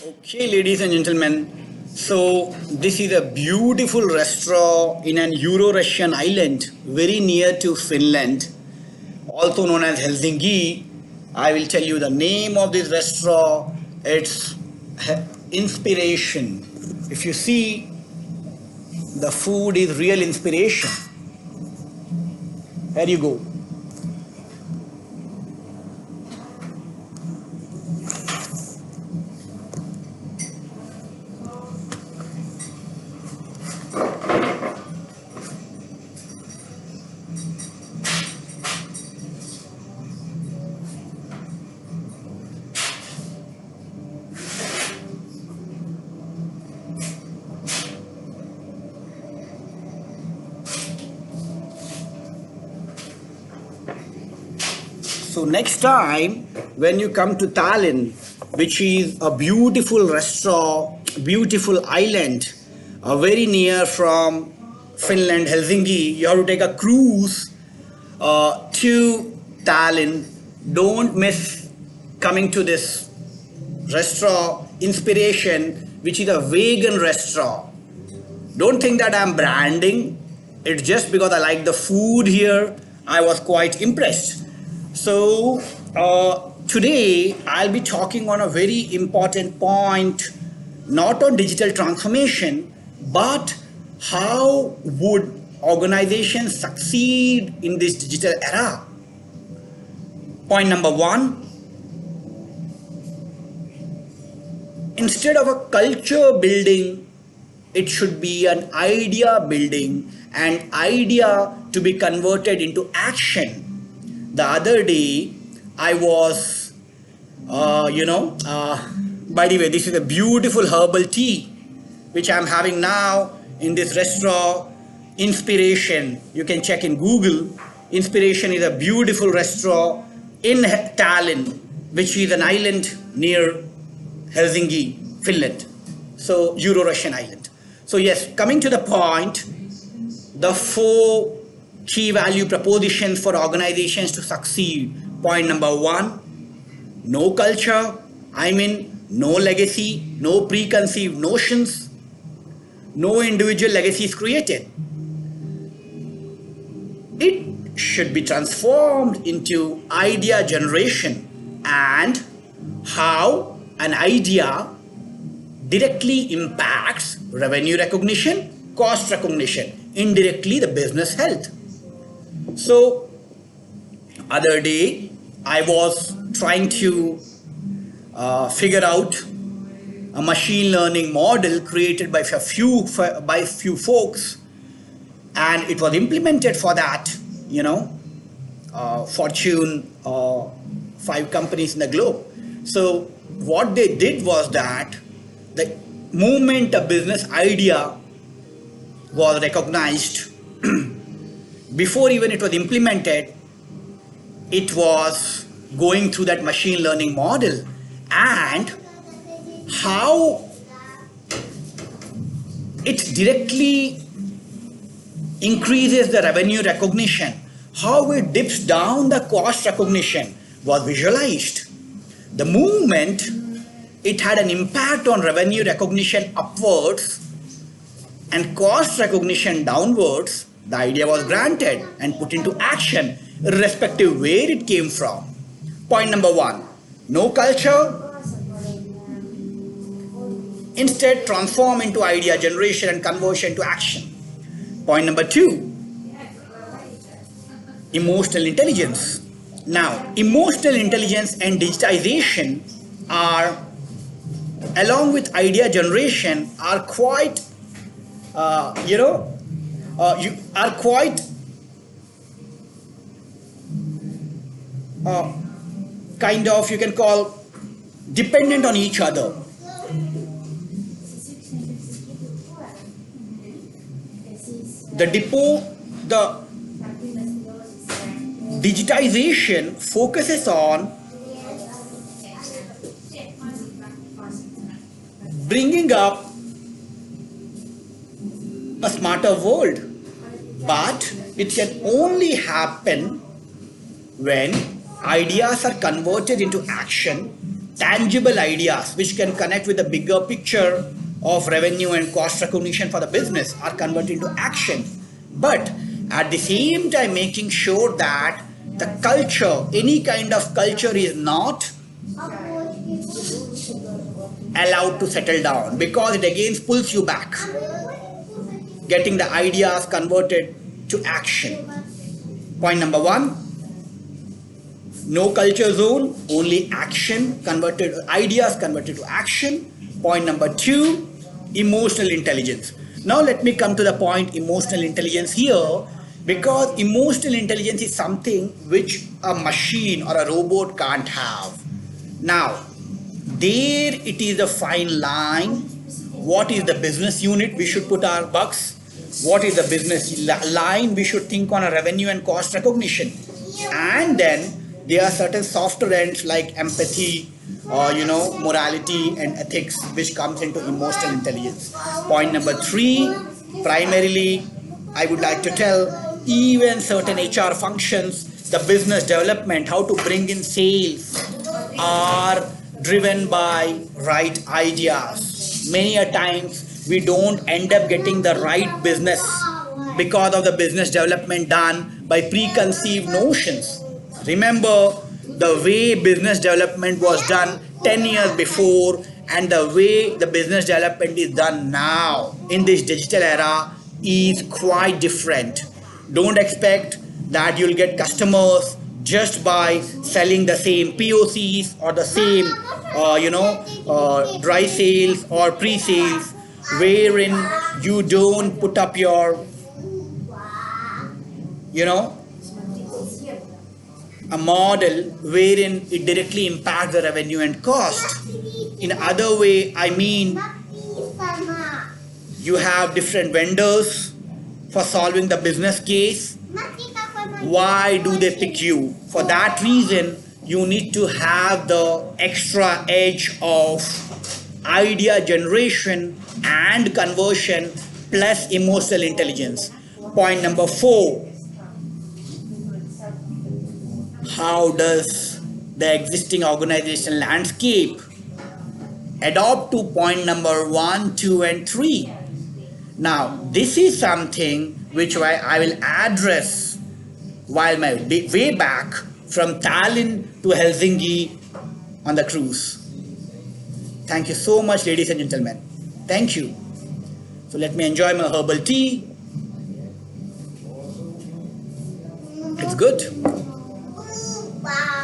Okay, ladies and gentlemen. So this is a beautiful restaurant in an Euro-Russian island, very near to Finland, also known as Helsinki. I will tell you the name of this restaurant. It's Inspiration. If you see, the food is real inspiration. Here you go. So next time when you come to Tallinn, which is a beautiful restaurant, beautiful island, very near from Finland, Helsinki, you have to take a cruise to Tallinn. Don't miss coming to this restaurant, Inspiration, which is a vegan restaurant. Don't think that I'm branding. It's just because I like the food here. I was quite impressed. So today I'll be talking on a very important point, not on digital transformation, but how would organizations succeed in this digital era? Point number one, instead of a culture building, it should be an idea building and idea to be converted into action. The other day, I was, by the way, this is a beautiful herbal tea, which I'm having now in this restaurant, Inspiration. You can check in Google. Inspiration is a beautiful restaurant in Tallinn, which is an island near Helsinki, Finland. So, Euro-Russian island. So yes, coming to the point, the four key value propositions for organizations to succeed. Point number one, no culture. I mean, no legacy, no preconceived notions, no individual legacies created. It should be transformed into idea generation and how an idea directly impacts revenue recognition, cost recognition, indirectly the business health. So, other day I was trying to figure out a machine learning model created by few folks, and it was implemented for that, Fortune 5 companies in the globe. So what they did was that the moment a business idea was recognized, before even it was implemented, it was going through that machine learning model, and how it directly increases the revenue recognition, how it dips down the cost recognition was visualized. The moment it had an impact on revenue recognition upwards and cost recognition downwards, the idea was granted and put into action, irrespective where it came from. Point number one, no culture. Instead, transform into idea generation and conversion to action. Point number two, emotional intelligence. Now, emotional intelligence and digitization are, along with idea generation, are quite kind of, you can call, dependent on each other. The digitization focuses on bringing up a smarter world, but it can only happen when ideas are converted into action tangible ideas which can connect with the bigger picture of revenue and cost recognition for the business are converted into action. But at the same time, making sure that the culture, any kind of culture, is not allowed to settle down, because it again pulls you back, getting the ideas converted to action. Point number one, no culture zone, only action converted, ideas converted to action. Point number two, emotional intelligence. Now let me come to the point emotional intelligence here, because emotional intelligence is something which a machine or a robot can't have. Now, there it is a fine line. What is the business unit we should put our bucks? What is the business line we should think on a revenue and cost recognition? And then there are certain softer ends like empathy or morality and ethics, which comes into emotional intelligence. Point number three, primarily I would like to tell, even certain HR functions, the business development, how to bring in sales, are driven by right ideas. Many a times we don't end up getting the right business because of the business development done by preconceived notions. Remember the way business development was done 10 years before and the way the business development is done now in this digital era is quite different. Don't expect that you'll get customers just by selling the same POCs or the same dry sales or pre-sales, wherein you don't put up your a model wherein it directly impacts the revenue and cost. In other way, I mean, you have different vendors for solving the business case. Why do they pick you? For that reason, you need to have the extra edge of idea generation and conversion plus emotional intelligence. Point number four, how does the existing organizational landscape adopt to point number 1, 2, and 3? Now, this is something which I will address while my way back from Tallinn to Helsinki on the cruise. Thank you so much, ladies and gentlemen. Thank you. So let me enjoy my herbal tea. It's good. Wow.